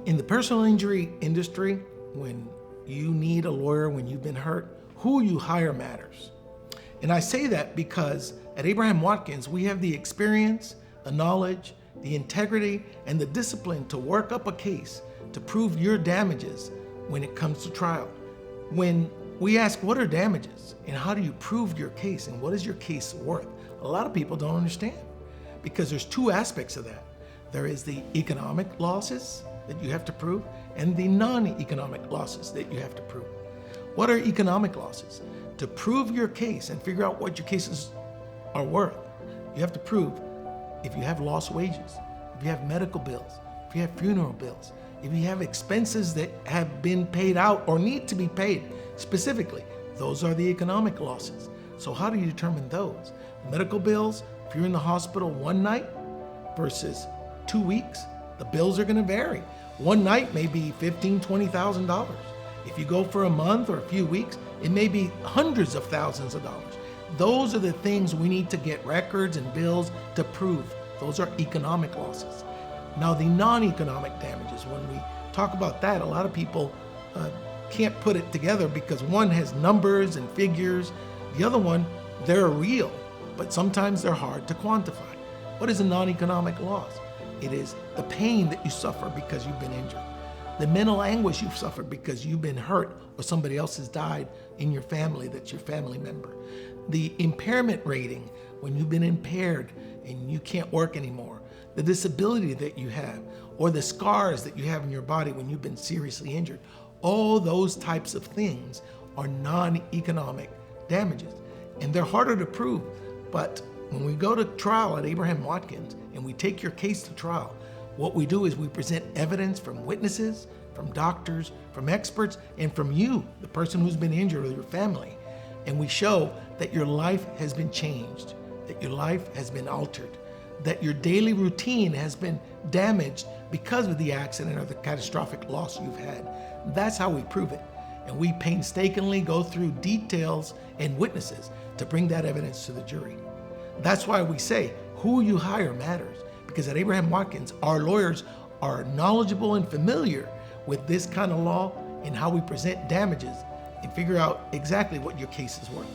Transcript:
In the personal injury industry, when you need a lawyer, when you've been hurt, who you hire matters. And I say that because at Abraham Watkins, we have the experience, the knowledge, the integrity, and the discipline to work up a case to prove your damages when it comes to trial. When we ask what are damages and how do you prove your case and what is your case worth, a lot of people don't understand because there's two aspects of that. There is the economic losses that you have to prove and the non-economic losses that you have to prove. What are economic losses? To prove your case and figure out what your cases are worth, you have to prove if you have lost wages, if you have medical bills, if you have funeral bills, if you have expenses that have been paid out or need to be paid specifically, those are the economic losses. So how do you determine those? Medical bills, if you're in the hospital one night versus 2 weeks, the bills are going to vary. One night may be $15,000, $20,000. If you go for a month or a few weeks, it may be hundreds of thousands of dollars. Those are the things we need to get records and bills to prove. Those are economic losses. Now the non-economic damages, when we talk about that, a lot of people can't put it together because one has numbers and figures. The other one, they're real, but sometimes they're hard to quantify. What is a non-economic loss? It is the pain that you suffer because you've been injured, the mental anguish you've suffered because you've been hurt or somebody else has died in your family that's your family member, the impairment rating when you've been impaired and you can't work anymore, the disability that you have, or the scars that you have in your body when you've been seriously injured. All those types of things are non-economic damages, and they're harder to prove. But when we go to trial at Abraham Watkins and we take your case to trial, what we do is we present evidence from witnesses, from doctors, from experts, and from you, the person who's been injured or your family. And we show that your life has been changed, that your life has been altered, that your daily routine has been damaged because of the accident or the catastrophic loss you've had. That's how we prove it. And we painstakingly go through details and witnesses to bring that evidence to the jury. That's why we say who you hire matters, because at Abraham Watkins, our lawyers are knowledgeable and familiar with this kind of law and how we present damages and figure out exactly what your case is worth.